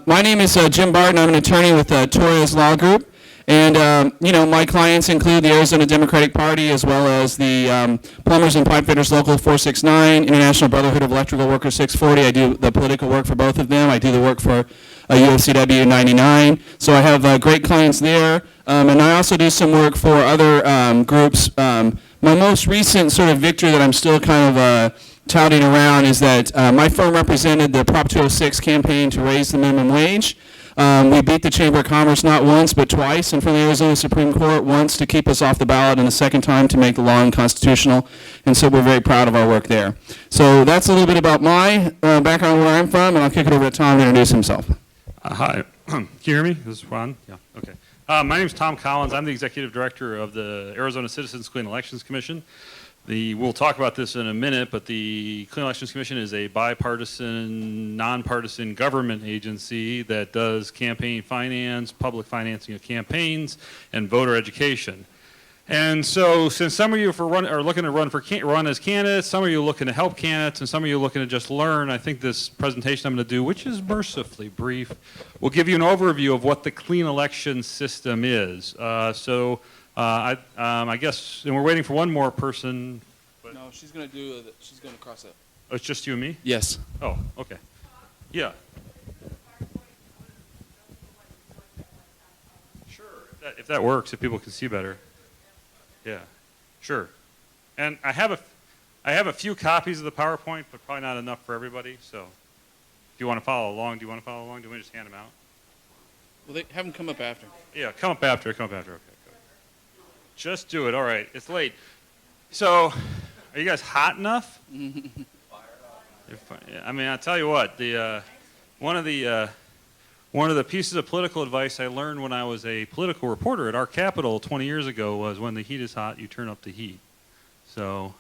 My name is Jim Barton. I'm an attorney with Torres Law Group. And, my clients include the Arizona Democratic Party as well as the Plumbers and Pipe Fitters Local 469, International Brotherhood of Electrical Workers 640. I do the political work for both of them. I do the work for UFCW 99. So I have great clients there. And I also do some work for other groups. My most recent sort of victory that I'm still kind of touting around is that my firm represented the Prop 206 campaign to raise the minimum wage. We beat the Chamber of Commerce not once but twice in front of the Arizona Supreme Court, once to keep us off the ballot and the second time to make the law unconstitutional. And so we're very proud of our work there. So that's a little bit about my background, where I'm from, and I'll kick it over to Tom to introduce himself. Hi. Can you hear me? Is this on? Yeah. Okay. My name is Tom Collins. I'm the executive director of the Arizona Citizens Clean Elections Commission. We'll talk about this in a minute, but the Clean Elections Commission is a bipartisan, nonpartisan government agency that does campaign finance, public financing of campaigns, and voter education. And so, since some of you are looking to run as candidates, some of you are looking to help candidates, and some of you are looking to just learn, I think this presentation I'm going to do, which is mercifully brief, will give you an overview of what the clean election system is. I guess, and we're waiting for one more person. No, she's going to cross it. Oh, it's just you and me? Yes. Oh, okay. Yeah. Sure, if that works, if people can see better. Yeah, sure. And I have a few copies of the PowerPoint, but probably not enough for everybody. So, if you want to follow along, do you want to follow along? Do we just hand them out? Well, they have them come up after. Yeah, come up after. Okay, go. Just do it. All right. It's late. So, are you guys hot enough? I mean, I'll tell you what. One of the pieces of political advice I learned when I was a political reporter at our Capitol 20 years ago was, when the heat is hot, you turn up the heat. So,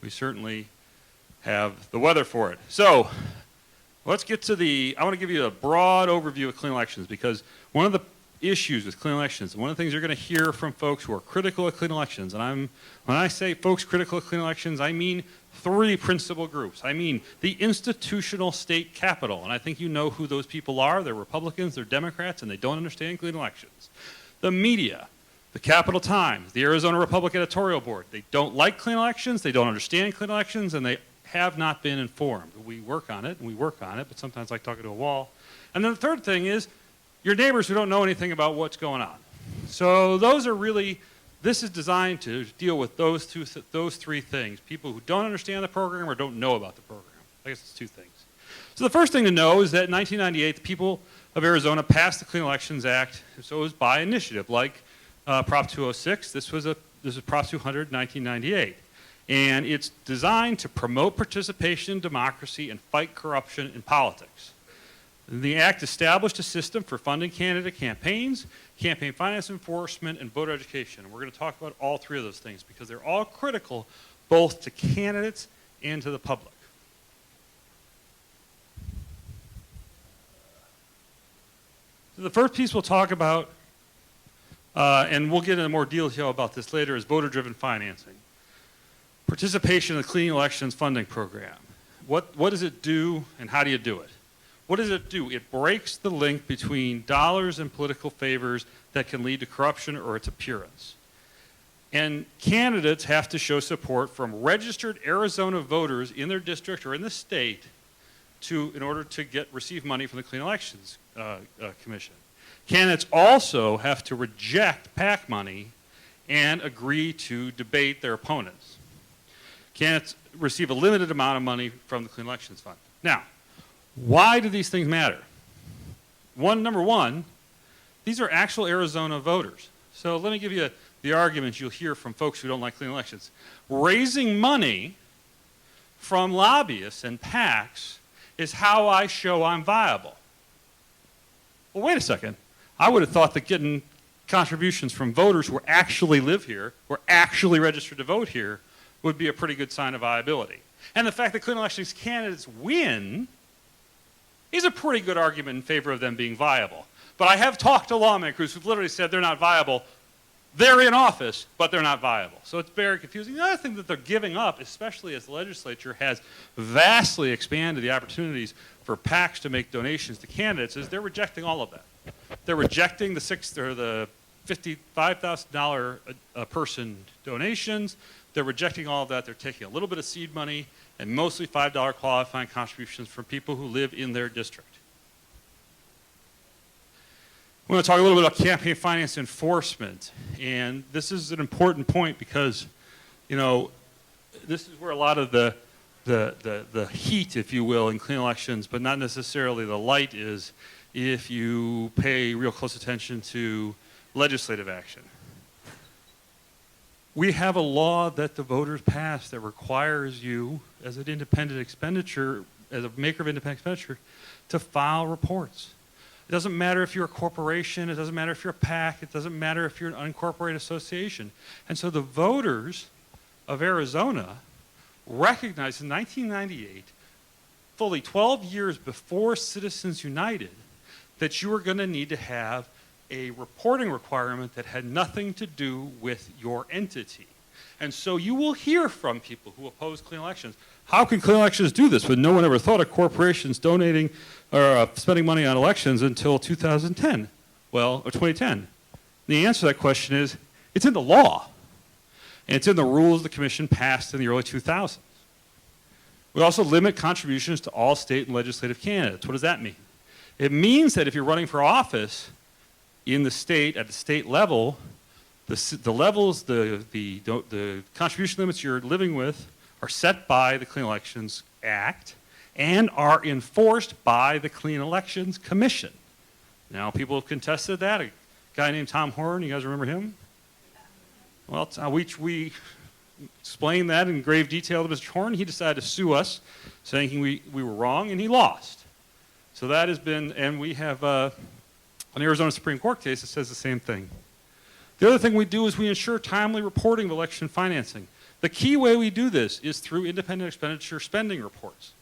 we certainly have the weather for it. So, let's get to I want to give you a broad overview of clean elections, because one of the issues with clean elections, one of the things you're going to hear from folks who are critical of clean elections, and when I say folks critical of clean elections, I mean three principal groups. I mean the institutional state capital, and I think you know who those people are. They're Republicans, they're Democrats, and they don't understand clean elections. The media, the Capital Times, the Arizona Republic Editorial Board, they don't like clean elections, they don't understand clean elections, and they have not been informed. We work on it, but sometimes like talking to a wall. And then the third thing is your neighbors who don't know anything about what's going on. So this is designed to deal with those three things. People who don't understand the program or don't know about the program. I guess it's two things. So the first thing to know is that in 1998, the people of Arizona passed the Clean Elections Act. So it was by initiative, like Prop 206. This was Prop 200 in 1998. And it's designed to promote participation in democracy and fight corruption in politics. The Act established a system for funding candidate campaigns, campaign finance enforcement, and voter education. And we're going to talk about all three of those things because they're all critical both to candidates and to the public. So the first piece we'll talk about, and we'll get into more detail about this later, is voter-driven financing. Participation in the Clean Elections Funding Program. What does it do, and how do you do it? What does it do? It breaks the link between dollars and political favors that can lead to corruption or its appearance. And candidates have to show support from registered Arizona voters in their district or in the state in order to receive money from the Clean Elections Commission. Candidates also have to reject PAC money and agree to debate their opponents. Candidates receive a limited amount of money from the Clean Elections Fund. Now, why do these things matter? Number one, these are actual Arizona voters. So let me give you the arguments you'll hear from folks who don't like clean elections. Raising money from lobbyists and PACs is how I show I'm viable. Well, wait a second. I would have thought that getting contributions from voters who actually live here, who are actually registered to vote here, would be a pretty good sign of viability. And the fact that clean elections candidates win is a pretty good argument in favor of them being viable. But I have talked to lawmakers who've literally said they're not viable They're in office, but they're not viable. So it's very confusing. The other thing that they're giving up, especially as the legislature has vastly expanded the opportunities for PACs to make donations to candidates, is they're rejecting all of that. They're rejecting the $55,000 a person donations. They're rejecting all of that. They're taking a little bit of seed money and mostly $5 qualifying contributions from people who live in their district. I want to talk a little bit about campaign finance enforcement. And this is an important point because, you know, this is where a lot of the heat, if you will, in clean elections, but not necessarily the light, is if you pay real close attention to legislative action. We have a law that the voters passed that requires you, as an independent expenditure, as a maker of independent expenditure, to file reports. It doesn't matter if you're a corporation, it doesn't matter if you're a PAC, it doesn't matter if you're an unincorporated association. And so the voters of Arizona recognized in 1998, fully 12 years before Citizens United, that you were going to need to have a reporting requirement that had nothing to do with your entity. And so you will hear from people who oppose clean elections, how can clean elections do this? But no one ever thought of corporations donating or spending money on elections until 2010, or 2010. The answer to that question is, it's in the law. And it's in the rules the commission passed in the early 2000s. We also limit contributions to all state and legislative candidates. What does that mean? It means that if you're running for office in the state, at the state level, the levels, the contribution limits you're living with are set by the Clean Elections Act and are enforced by the Clean Elections Commission. Now, people have contested that. A guy named Tom Horn, you guys remember him? Well, we explained that in grave detail to Mr. Horn. He decided to sue us, saying we were wrong, and he lost. So that has been, and we have an Arizona Supreme Court case that says the same thing. The other thing we do is we ensure timely reporting of election financing. The key way we do this is through independent expenditure spending reports.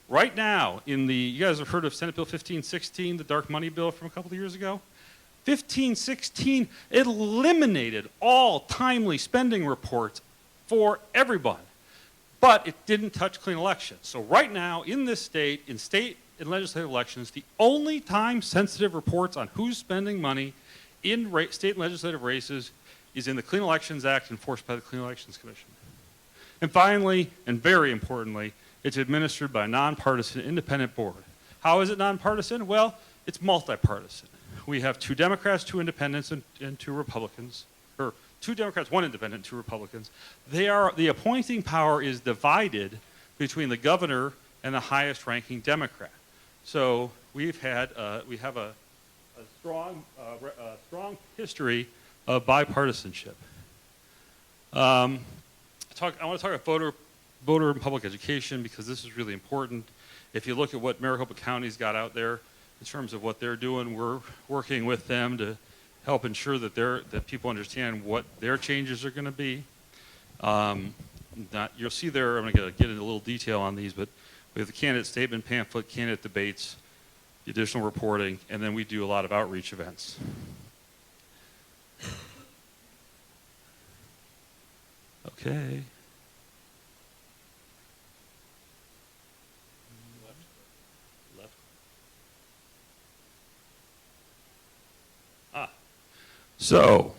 Right now, you guys have heard of Senate Bill 1516, the dark money bill from a couple of years ago? 1516 eliminated all timely spending reports for everyone, but it didn't touch clean elections. So right now, in this state, in state and legislative elections, the only time-sensitive reports on who's spending money in state and legislative races is in the Clean Elections Act enforced by the Clean Elections Commission. And finally, and very importantly, it's administered by a nonpartisan independent board. How is it nonpartisan? Well, it's multipartisan. We have 2 Democrats, 2 independents, and 2 Republicans, or 2 Democrats, 1 independent, 2 Republicans. The appointing power is divided between the governor and the highest ranking Democrat. So we have a strong history of bipartisanship. I want to talk about voter and public education because this is really important. If you look at what Maricopa County's got out there in terms of what they're doing, we're working with them to help ensure that people understand what their changes are going to be. You'll see there, I'm going to get into a little detail on these, but we have the candidate statement pamphlet, candidate debates, the additional reporting, and then we do a lot of outreach events. Okay. Left. So,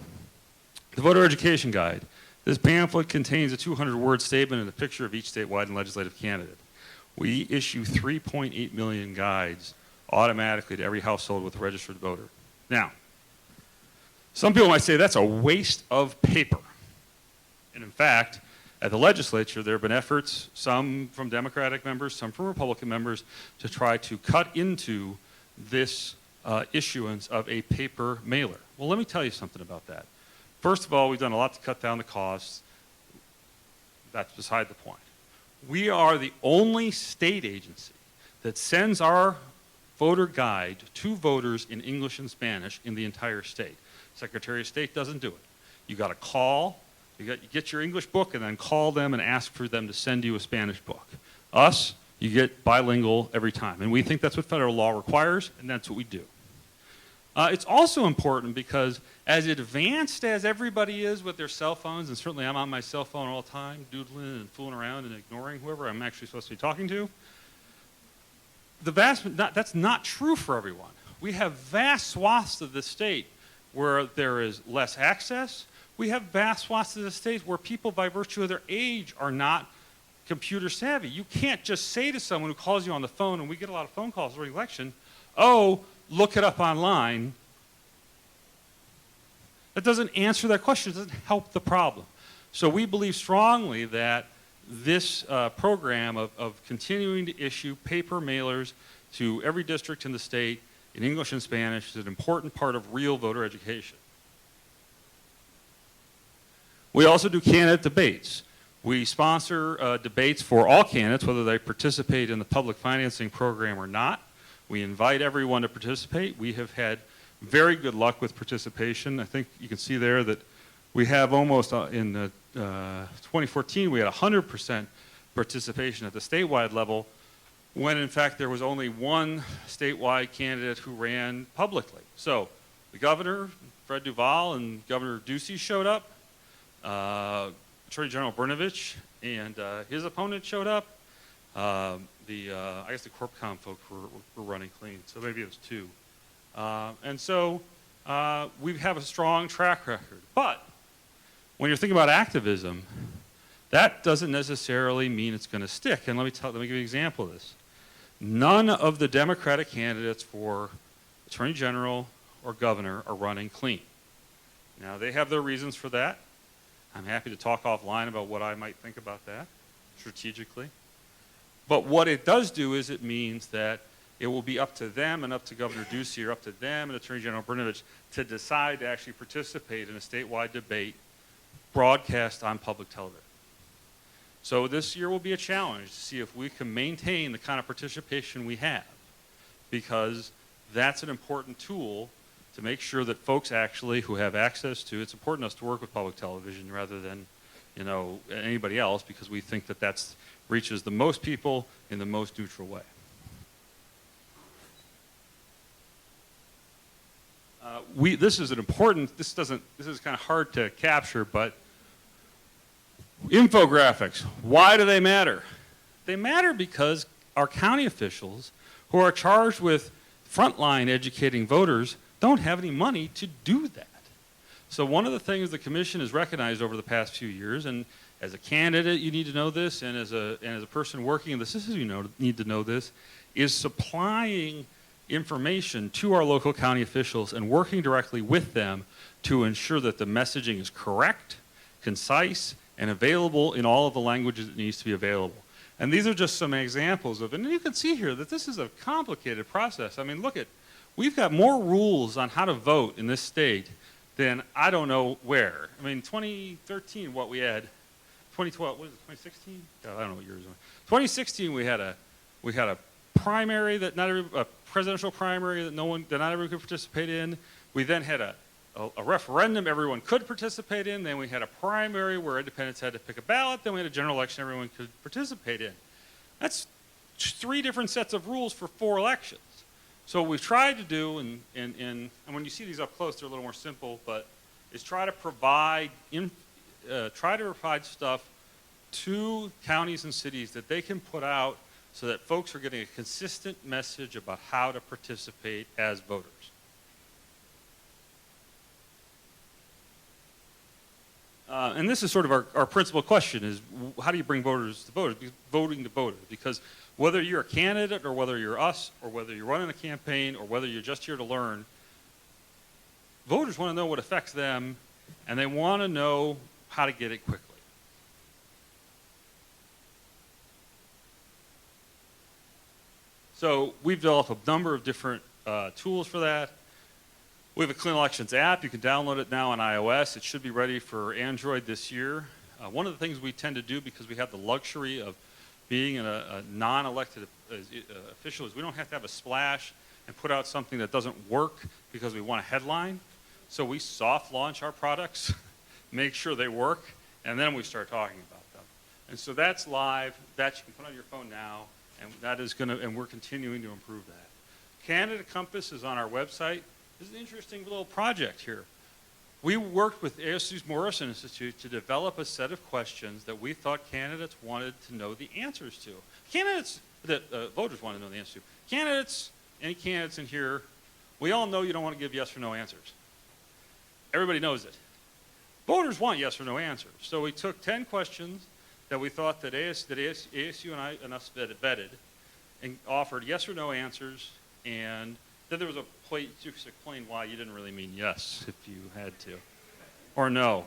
the voter education guide. This pamphlet contains a 200-word statement and a picture of each statewide and legislative candidate. We issue 3.8 million guides automatically to every household with a registered voter. Now, some people might say that's a waste of paper. And in fact, at the legislature, there have been efforts, some from Democratic members, some from Republican members, to try to cut into this issuance of a paper mailer. Well, let me tell you something about that. First of all, we've done a lot to cut down the costs. That's beside the point. We are the only state agency that sends our voter guide to voters in English and Spanish in the entire state. Secretary of State doesn't do it. You got to call, you get your English book and then call them and ask for them to send you a Spanish book. Us, you get bilingual every time. And we think that's what federal law requires, and that's what we do. It's also important because as advanced as everybody is with their cell phones, and certainly I'm on my cell phone all the time, doodling and fooling around and ignoring whoever I'm actually supposed to be talking to, that's not true for everyone. We have vast swaths of the state where there is less access. We have vast swaths of the state where people, by virtue of their age, are not computer savvy. You can't just say to someone who calls you on the phone, and we get a lot of phone calls during the election, oh, look it up online. That doesn't answer that question. It doesn't help the problem. So we believe strongly that this program of continuing to issue paper mailers to every district in the state in English and Spanish is an important part of real voter education. We also do candidate debates. We sponsor debates for all candidates, whether they participate in the public financing program or not. We invite everyone to participate. We have had very good luck with participation. I think you can see there that we have almost, in 2014, we had 100% participation at the statewide level, when in fact there was only one statewide candidate who ran publicly. So the governor, Fred Duvall, and Governor Ducey showed up. Attorney General Brnovich and his opponent showed up. I guess the CorpCom folks were running clean, so maybe it was two. And so we have a strong track record. But when you're thinking about activism, that doesn't necessarily mean it's going to stick. And let me give you an example of this. None of the Democratic candidates for Attorney General or Governor are running clean. Now, they have their reasons for that. I'm happy to talk offline about what I might think about that strategically. But what it does do is it means that it will be up to them and up to Governor Ducey or up to them and Attorney General Brnovich to decide to actually participate in a statewide debate broadcast on public television. So this year will be a challenge to see if we can maintain the kind of participation we have, because that's an important tool to make sure that folks actually who have access to, it's important to us to work with public television rather than, anybody else, because we think that that reaches the most people in the most neutral way. This is kind of hard to capture, but infographics, why do they matter? They matter because our county officials who are charged with frontline educating voters don't have any money to do that. So one of the things the commission has recognized over the past few years, and as a candidate you need to know this, and as a person working in the system you need to know this, is supplying information to our local county officials and working directly with them to ensure that the messaging is correct, concise, and available in all of the languages it needs to be available. And these are just some examples of it. And you can see here that this is a complicated process. I mean, we've got more rules on how to vote in this state than I don't know where. I mean, 2013, what we had, 2012, what is it, 2016? Oh, I don't know what years it was. 2016, we had a primary that a presidential primary that not everyone could participate in. We then had a referendum everyone could participate in. Then we had a primary where independents had to pick a ballot. Then we had a general election everyone could participate in. That's 3 different sets of rules for 4 elections. So what we've tried to do, and when you see these up close, they're a little more simple, but is try to provide stuff to counties and cities that they can put out so that folks are getting a consistent message about how to participate as voters. And this is sort of our principal question is, how do you bring voters to voters? Voting to voters. Because whether you're a candidate or whether you're us or whether you're running a campaign or whether you're just here to learn, voters want to know what affects them, and they want to know how to get it quickly. So we've developed a number of different tools for that. We have a Clean Elections app. You can download it now on iOS. It should be ready for Android this year. One of the things we tend to do, because we have the luxury of being a non-elected official, is we don't have to have a splash and put out something that doesn't work because we want a headline. So we soft launch our products, make sure they work, and then we start talking about them. And so that's live. That you can put on your phone now, and that is and we're continuing to improve that. Candidate Compass is on our website. This is an interesting little project here. We worked with ASU's Morrison Institute to develop a set of questions that we thought candidates wanted to know the answers to. Candidates that voters want to know the answers to. Candidates, any candidates in here, we all know you don't want to give yes or no answers. Everybody knows it. Voters want yes or no answers. So we took 10 questions that we thought that ASU and us vetted and offered yes or no answers, and then there was a place to explain why you didn't really mean yes if you had to, or no.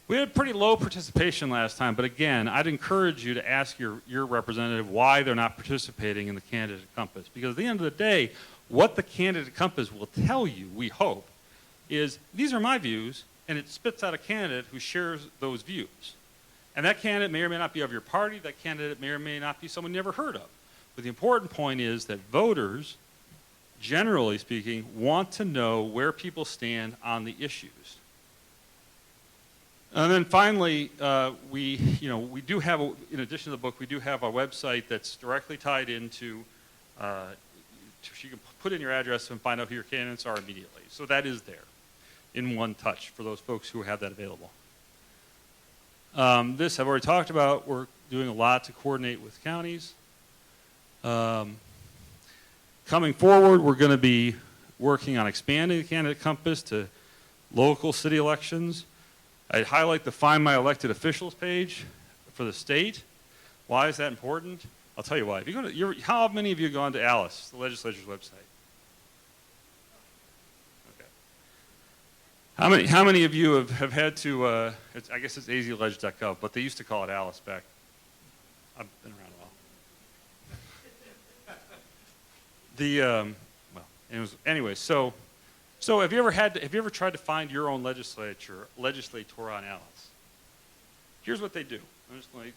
We had pretty low participation last time, but again, I'd encourage you to ask your representative why they're not participating in the candidate compass. Because at the end of the day, what the candidate compass will tell you, we hope, is these are my views, and it spits out a candidate who shares those views. And that candidate may or may not be of your party, that candidate may or may not be someone you never heard of. But the important point is that voters, generally speaking, want to know where people stand on the issues. And then finally, we do have, in addition to the book, we do have a website that's directly tied into, you can put in your address and find out who your candidates are immediately. So that is there in one touch for those folks who have that available. This I've already talked about. We're doing a lot to coordinate with counties. Coming forward, we're going to be working on expanding the candidate compass to local city elections. I'd highlight the Find My Elected Officials page for the state. Why is that important? I'll tell you why. If you go to how many of you have gone to Alice, the legislature's website? Okay. How many of you have had to, I guess it's azledge.gov, but they used to call it Alice back. I've been around a while. Anyway, so have you ever tried to find your own legislator on Alice? Here's what they do.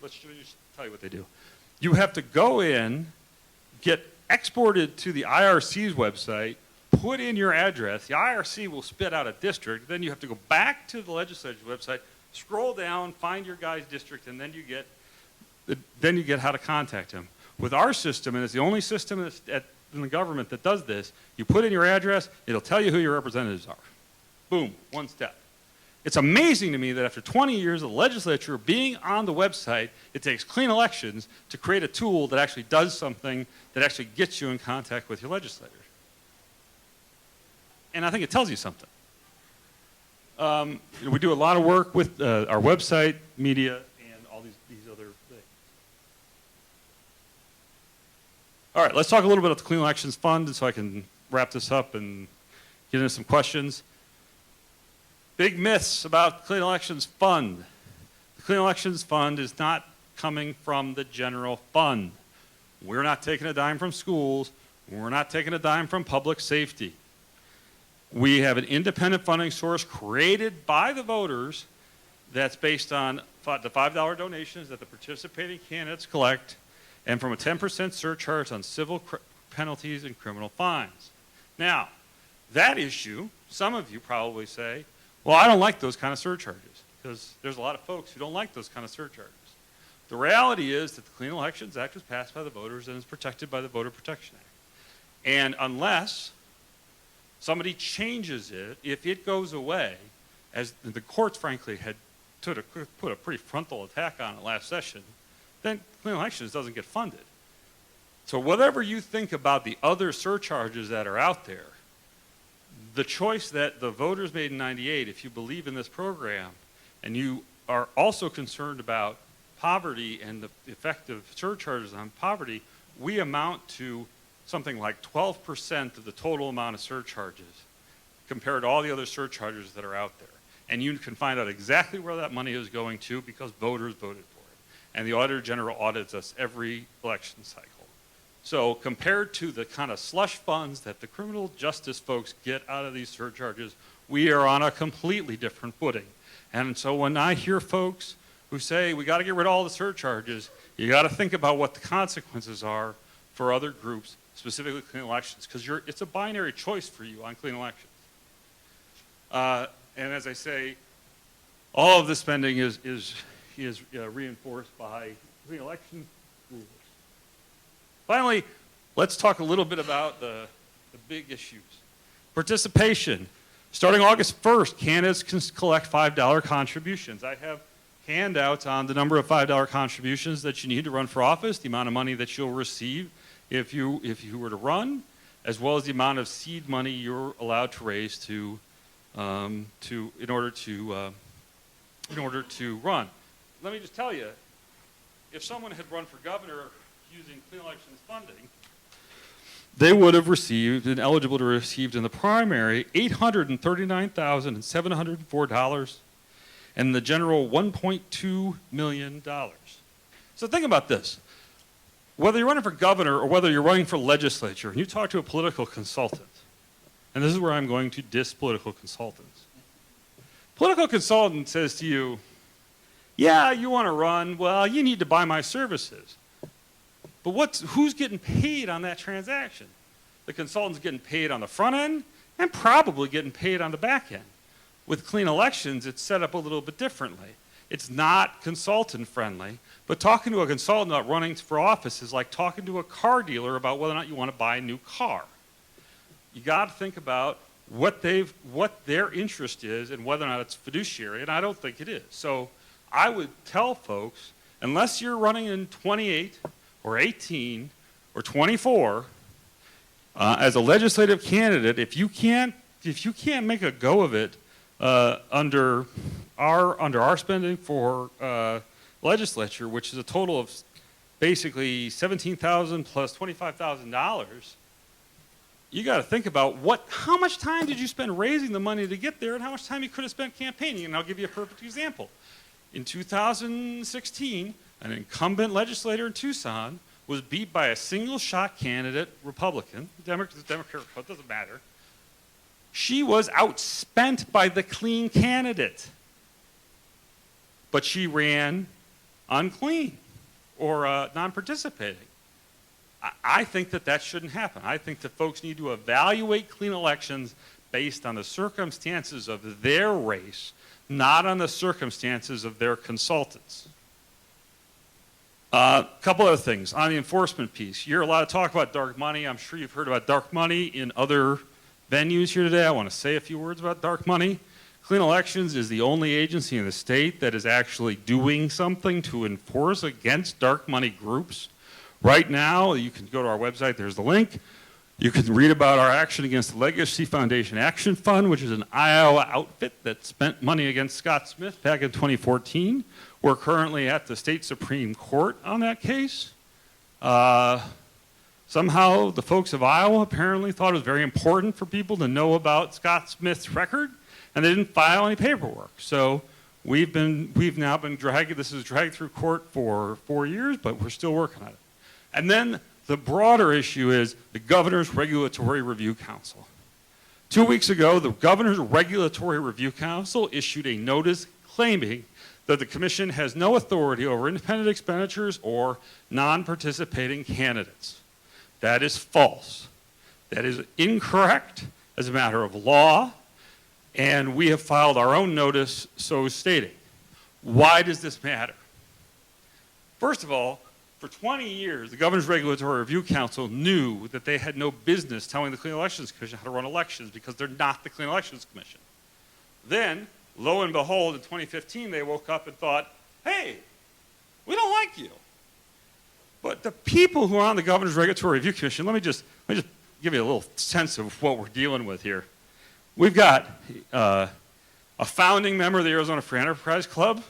Let's just tell you what they do. You have to go in, get exported to the IRC's website, put in your address. The IRC will spit out a district. Then you have to go back to the legislature's website, scroll down, find your guy's district, and then you get how to contact him. With our system, and it's the only system in the government that does this, you put in your address, it'll tell you who your representatives are. Boom, one step. It's amazing to me that after 20 years of the legislature being on the website, it takes Clean Elections to create a tool that actually does something that actually gets you in contact with your legislators. And I think it tells you something. We do a lot of work with our website, media, and all these other things. All right, let's talk a little bit about the Clean Elections Fund so I can wrap this up and get into some questions. Big myths about the Clean Elections Fund. The Clean Elections Fund is not coming from the general fund. We're not taking a dime from schools. We're not taking a dime from public safety. We have an independent funding source created by the voters that's based on the $5 donations that the participating candidates collect and from a 10% surcharge on civil penalties and criminal fines. Now, that issue, some of you probably say, well, I don't like those kind of surcharges because there's a lot of folks who don't like those kind of surcharges. The reality is that the Clean Elections Act was passed by the voters and is protected by the Voter Protection Act. And unless somebody changes it, if it goes away, as the courts frankly had put a pretty frontal attack on it last session, then Clean Elections doesn't get funded. So whatever you think about the other surcharges that are out there, the choice that the voters made in '98, if you believe in this program, and you are also concerned about poverty and the effect of surcharges on poverty, we amount to something like 12% of the total amount of surcharges compared to all the other surcharges that are out there. And you can find out exactly where that money is going to because voters voted for it. And the Auditor General audits us every election cycle. So compared to the kind of slush funds that the criminal justice folks get out of these surcharges, we are on a completely different footing. And so when I hear folks who say we got to get rid of all the surcharges, you got to think about what the consequences are for other groups, specifically Clean Elections, because it's a binary choice for you on Clean Elections. And as I say, all of the spending is reinforced by Clean Election rules. Finally, let's talk a little bit about the big issues. Participation. Starting August 1st, candidates can collect $5 contributions. I have handouts on the number of $5 contributions that you need to run for office, the amount of money that you'll receive if you were to run, as well as the amount of seed money you're allowed to raise in order to run. Let me just tell you, if someone had run for governor using Clean Elections funding, they would have received and eligible to receive in the primary $839,704 and the general $1.2 million. So think about this. Whether you're running for governor or whether you're running for legislature, and you talk to a political consultant, and this is where I'm going to diss political consultants. Political consultant says to you, yeah, you want to run, well, you need to buy my services. But who's getting paid on that transaction? The consultant's getting paid on the front end and probably getting paid on the back end. With Clean Elections, it's set up a little bit differently. It's not consultant friendly, but talking to a consultant about running for office is like talking to a car dealer about whether or not you want to buy a new car. You got to think about what their interest is and whether or not it's fiduciary, and I don't think it is. So I would tell folks, unless you're running in 28 or 18 or 24 as a legislative candidate, if you can't make a go of it under our spending for legislature, which is a total of basically $17,000 plus $25,000, you got to think about how much time did you spend raising the money to get there, and how much time you could have spent campaigning. And I'll give you a perfect example. In 2016, an incumbent legislator in Tucson was beat by a single-shot candidate, Republican, Democrat, it doesn't matter. She was outspent by the clean candidate, but she ran unclean or non-participating. I think that shouldn't happen. I think that folks need to evaluate Clean Elections based on the circumstances of their race, not on the circumstances of their consultants. A couple other things. On the enforcement piece, you're allowed to talk about dark money. I'm sure you've heard about dark money in other venues here today. I want to say a few words about dark money. Clean Elections is the only agency in the state that is actually doing something to enforce against dark money groups. Right now, you can go to our website, there's the link. You can read about our action against the Legacy Foundation Action Fund, which is an Iowa outfit that spent money against Scott Smith back in 2014. We're currently at the state Supreme Court on that case. Somehow the folks of Iowa apparently thought it was very important for people to know about Scott Smith's record, and they didn't file any paperwork. So we've now been dragged, this is dragged through court for 4 years, but we're still working on it. And then the broader issue is the Governor's Regulatory Review Council. 2 weeks ago, the Governor's Regulatory Review Council issued a notice claiming that the Commission has no authority over independent expenditures or non-participating candidates. That is false. That is incorrect as a matter of law, and we have filed our own notice so stating. Why does this matter? First of all, for 20 years, the Governor's Regulatory Review Council knew that they had no business telling the Clean Elections Commission how to run elections because they're not the Clean Elections Commission. Then, lo and behold, in 2015, they woke up and thought, hey, we don't like you. But the people who are on the Governor's Regulatory Review Commission, let me just give you a little sense of what we're dealing with here. We've got a founding member of the Arizona Free Enterprise Club.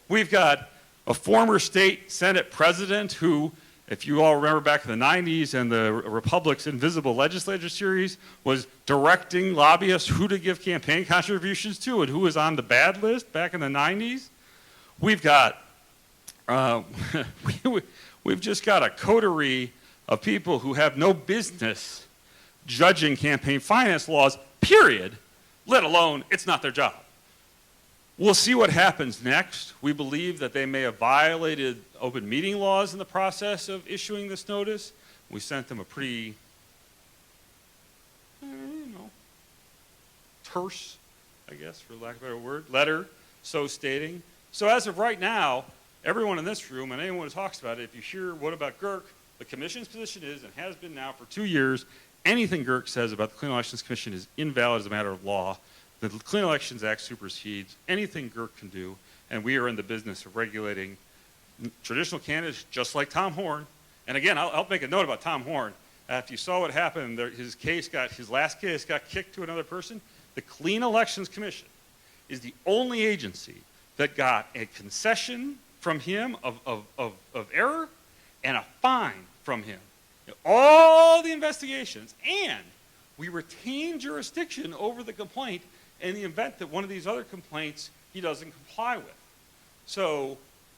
We've got a former state Senate president who, if you all remember back in the 90s and the Republic's Invisible Legislature series, was directing lobbyists who to give campaign contributions to and who was on the bad list back in the 90s. We've got, we've just got a coterie of people who have no business judging campaign finance laws, period, let alone it's not their job. We'll see what happens next. We believe that they may have violated open meeting laws in the process of issuing this notice. We sent them a pretty, terse, I guess, for lack of a better word, letter, so stating. So as of right now, everyone in this room and anyone who talks about it, if you hear what about GERC, the Commission's position is, and has been now for 2 years, anything Girk says about the Clean Elections Commission is invalid as a matter of law. The Clean Elections Act supersedes anything Girk can do, and we are in the business of regulating traditional candidates just like Tom Horn. And again, I'll make a note about Tom Horn. If you saw what happened, his last case got kicked to another person. The Clean Elections Commission is the only agency that got a concession from him of error and a fine from him. All the investigations, and we retain jurisdiction over the complaint in the event that one of these other complaints he doesn't comply with. So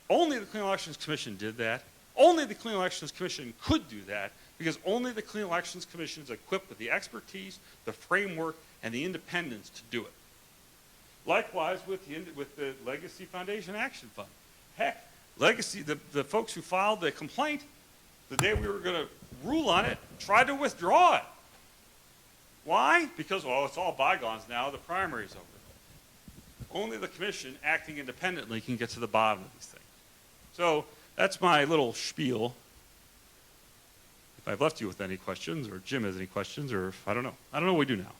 only the Clean Elections Commission did that. Only the Clean Elections Commission could do that because only the Clean Elections Commission is equipped with the expertise, the framework, and the independence to do it. Likewise with the Legacy Foundation Action Fund. Heck, Legacy, the folks who filed the complaint, the day we were going to rule on it, tried to withdraw it. Why? Because, well, it's all bygones now. The primary's over. Only the commission, acting independently, can get to the bottom of these things. So that's my little spiel. If I've left you with any questions, or Jim has any questions, or if, I don't know what we do now.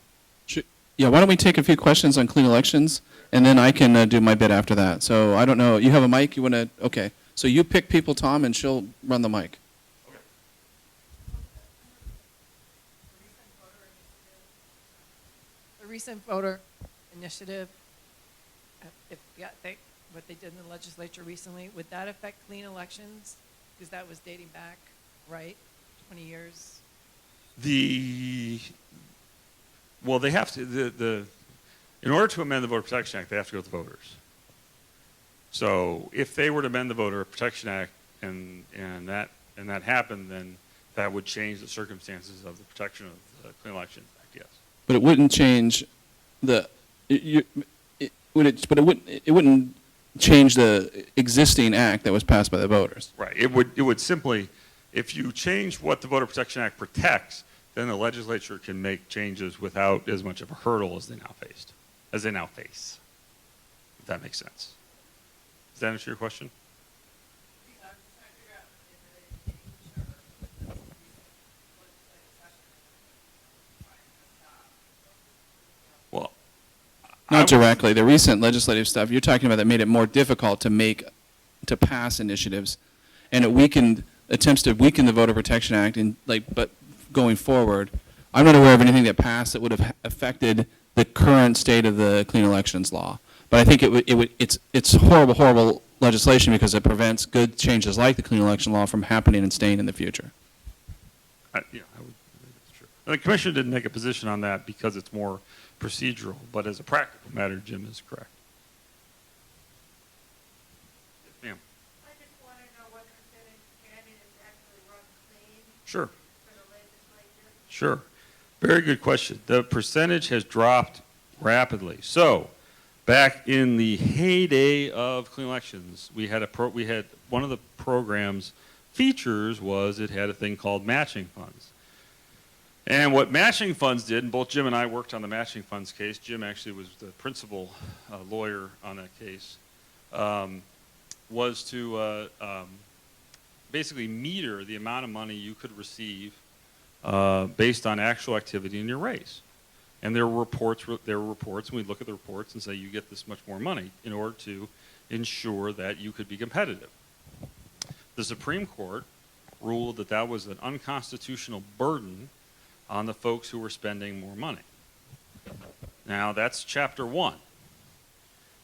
Yeah, why don't we take a few questions on clean elections, and then I can do my bit after that. So I don't know. You have a mic? You want to? Okay. So you pick people, Tom, and she'll run the mic. The recent voter initiative, what they did in the legislature recently, would that affect clean elections? Because that was dating back, right, 20 years? Well, they have to, in order to amend the Voter Protection Act, they have to go to the voters. So if they were to amend the Voter Protection Act and that happened, then that would change the circumstances of the protection of the Clean Elections Act, yes. But it wouldn't change it wouldn't change the existing act that was passed by the voters. Right. It would simply, if you change what the Voter Protection Act protects, then the legislature can make changes without as much of a hurdle as they now face. If that makes sense. Does that answer your question? Well, Not directly. The recent legislative stuff you're talking about that made it more difficult to pass initiatives, and it weakened attempts to weaken the Voter Protection Act. But going forward, I'm not aware of anything that passed that would have affected the current state of the clean elections law. But I think it's horrible legislation because it prevents good changes like the clean election law from happening and staying in the future. I would think that's true. The commission didn't make a position on that because it's more procedural, but as a practical matter, Jim is correct. Ma'am. I just want to know what percentage candidates actually run clean Sure. for the legislature. Sure. Very good question. The percentage has dropped rapidly. So, back in the heyday of clean elections, we had one of the program's features was it had a thing called matching funds. And what matching funds did, and both Jim and I worked on the matching funds case. Jim actually was the principal lawyer on that case. Was to basically meter the amount of money you could receive based on actual activity in your race. And there were reports, and we'd look at the reports and say, you get this much more money in order to ensure that you could be competitive. The Supreme Court ruled that that was an unconstitutional burden on the folks who were spending more money. Now, that's Chapter 1.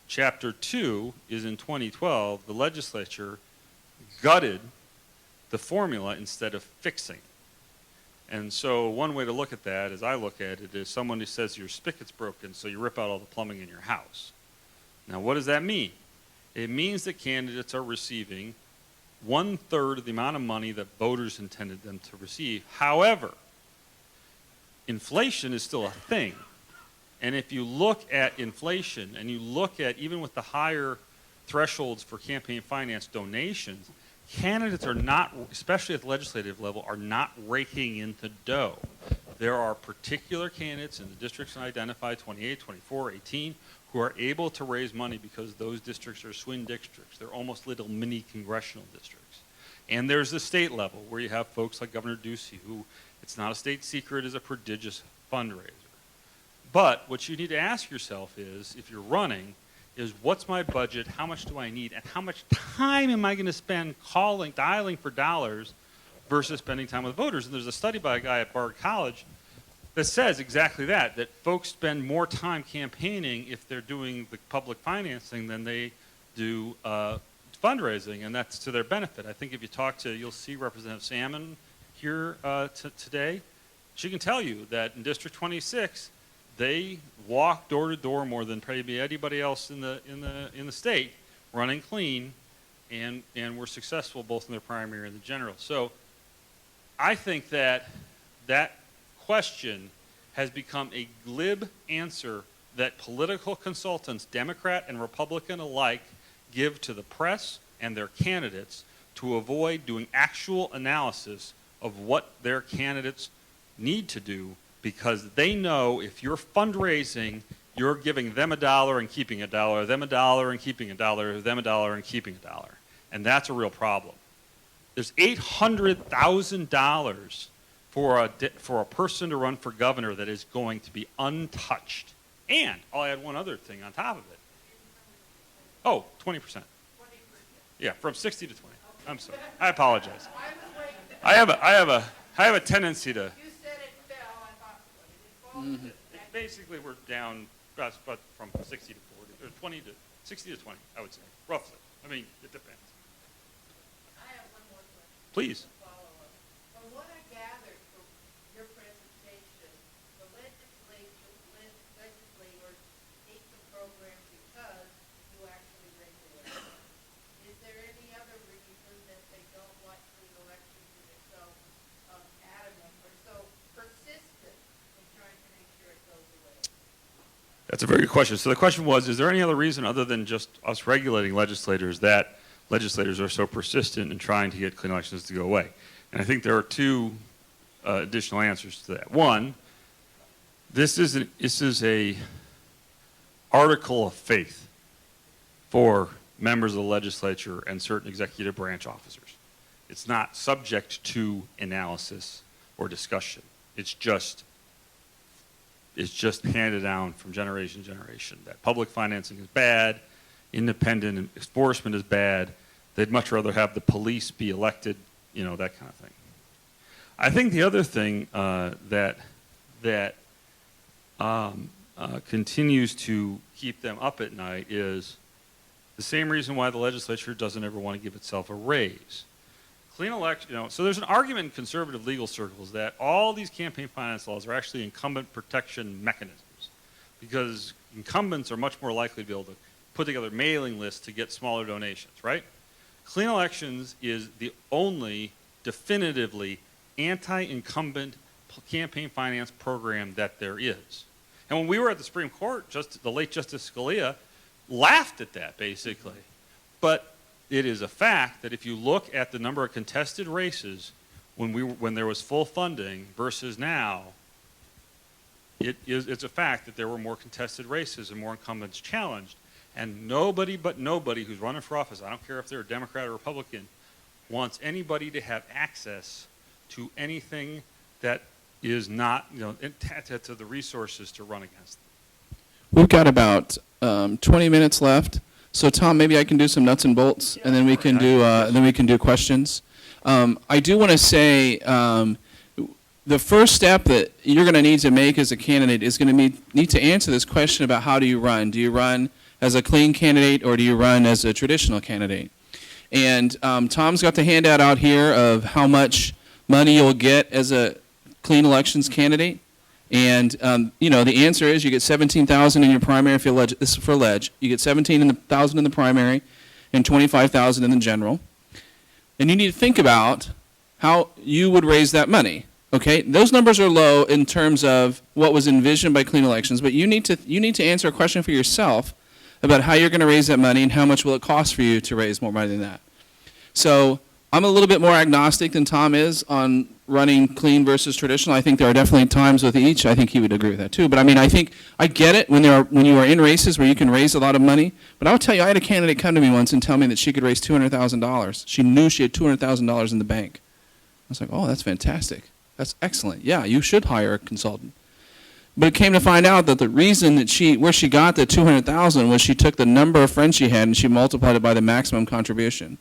Chapter 2 is in 2012, the legislature gutted the formula instead of fixing. And so one way to look at that, as I look at it, is someone who says your spigot's broken, so you rip out all the plumbing in your house. Now, what does that mean? It means that candidates are receiving 1/3 of the amount of money that voters intended them to receive. However, inflation is still a thing. And if you look at inflation, and you look at even with the higher thresholds for campaign finance donations, candidates are not, especially at the legislative level, are not raking in the dough. There are particular candidates in the districts identified, 28, 24, 18, who are able to raise money because those districts are swing districts. They're almost little mini congressional districts. And there's the state level where you have folks like Governor Ducey who It's not a state secret, it's a prodigious fundraiser. But what you need to ask yourself is, if you're running, is what's my budget, how much do I need, and how much time am I going to spend dialing for dollars versus spending time with voters? And there's a study by a guy at Bard College that says exactly that folks spend more time campaigning if they're doing the public financing than they do fundraising, and that's to their benefit. I think if you talk to, you'll see Representative Salmon here today. She can tell you that in District 26, they walk door to door more than probably anybody else in the state, running clean, and were successful both in their primary and the general. So I think that question has become a glib answer that political consultants, Democrat and Republican alike, give to the press and their candidates to avoid doing actual analysis of what their candidates need to do, because they know if you're fundraising, you're giving them $1 and keeping $1, them $1 and keeping $1, them $1 and keeping $1. And that's a real problem. There's $800,000 for a person to run for governor that is going to be untouched. And I'll add one other thing on top of it. Oh, 20%. Yeah, from 60 to 20. I'm sorry. I apologize. I have a tendency to. You said it fell, I thought, what did it fall to? Basically, we're down about from 60 to 40, or 20 to 60 to 20, I would say, roughly. I mean, it depends. I have one more question. Please. Follow-up. From what I gathered from your presentation, the legislators hate the program because you actually regulate it. Is there any other reason that they don't like clean elections and they're so adamant or so persistent in trying to make sure it goes away? That's a very good question. So the question was, is there any other reason other than just us regulating legislators that legislators are so persistent in trying to get clean elections to go away? And I think there are two additional answers to that. One, this is a article of faith for members of the legislature and certain executive branch officers. It's not subject to analysis or discussion. It's just handed down from generation to generation that public financing is bad, independent enforcement is bad. They'd much rather have the police be elected, that kind of thing. I think the other thing that continues to keep them up at night is the same reason why the legislature doesn't ever want to give itself a raise. Clean election, so there's an argument in conservative legal circles that all these campaign finance laws are actually incumbent protection mechanisms, because incumbents are much more likely to be able to put together mailing lists to get smaller donations, right? Clean elections is the only definitively anti-incumbent campaign finance program that there is. And when we were at the Supreme Court, the late Justice Scalia laughed at that, basically. But it is a fact that if you look at the number of contested races when there was full funding versus now, it's a fact that there were more contested races and more incumbents challenged. And nobody who's running for office, I don't care if they're a Democrat or Republican, wants anybody to have access to anything that is not, to the resources to run against them. We've got about 20 minutes left. So Tom, maybe I can do some nuts and bolts, and then we can do questions. I do want to say the first step that you're going to need to make as a candidate is going to need to answer this question about how do you run. Do you run as a clean candidate or do you run as a traditional candidate? And Tom's got the handout out here of how much money you'll get as a clean elections candidate. And the answer is you get $17,000 in your primary if you're this is for ledge. You get $17,000 in the primary and $25,000 in the general. And you need to think about how you would raise that money. Okay, those numbers are low in terms of what was envisioned by clean elections, but you need to answer a question for yourself about how you're going to raise that money and how much will it cost for you to raise more money than that. So I'm a little bit more agnostic than Tom is on running clean versus traditional. I think there are definitely times with each. I think he would agree with that too. But I mean, I think I get it when you are in races where you can raise a lot of money. But I'll tell you, I had a candidate come to me once and tell me that she could raise $200,000. She knew she had $200,000 in the bank. I was like, oh, that's fantastic. That's excellent. Yeah, you should hire a consultant. But it came to find out that the reason that where she got the 200,000 was she took the number of friends she had and she multiplied it by the maximum contribution.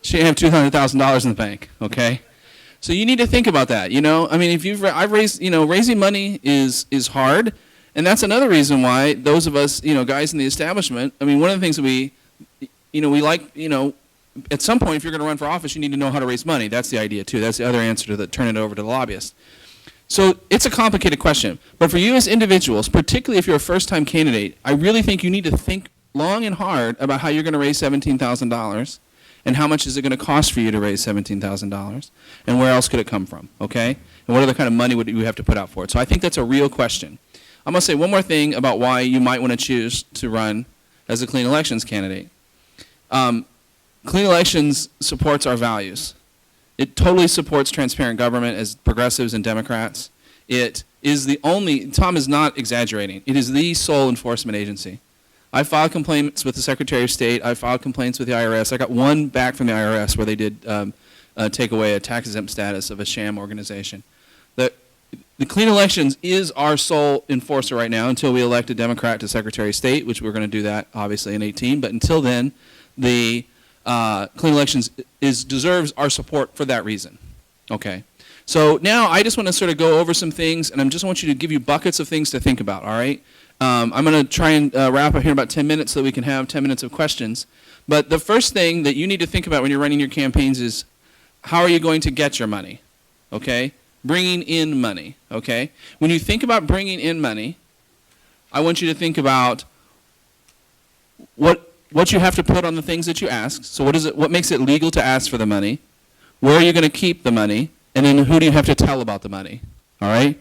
She didn't have $200,000 in the bank, okay? So you need to think about that, you know? I mean, I've raised, you know, raising money is hard, and that's another reason why those of us, you know, guys in the establishment, I mean, one of the things that we like, you know, at some point, if you're going to run for office, you need to know how to raise money. That's the idea, too. That's the other answer to turn it over to the lobbyist. So it's a complicated question. But for you as individuals, particularly if you're a first-time candidate, I really think you need to think long and hard about how you're going to raise $17,000 and how much is it going to cost for you to raise $17,000 and where else could it come from, okay? And what other kind of money would you have to put out for it? So I think that's a real question. I'm going to say one more thing about why you might want to choose to run as a clean elections candidate. Clean Elections supports our values. It totally supports transparent government as progressives and Democrats. It is the only, Tom is not exaggerating, it is the sole enforcement agency. I filed complaints with the Secretary of State. I filed complaints with the IRS. I got one back from the IRS where they did take away a tax-exempt status of a sham organization. The Clean Elections is our sole enforcer right now until we elect a Democrat to Secretary of State, which we're going to do that obviously in 2018. But until then, the Clean Elections deserves our support for that reason. Okay. So now I just want to sort of go over some things, and I just want you to give you buckets of things to think about, all right? I'm going to try and wrap up here in about 10 minutes so that we can have 10 minutes of questions. But the first thing that you need to think about when you're running your campaigns is how are you going to get your money, okay? Bringing in money, okay? When you think about bringing in money, I want you to think about what you have to put on the things that you ask. So what makes it legal to ask for the money? Where are you going to keep the money? And then who do you have to tell about the money? All right?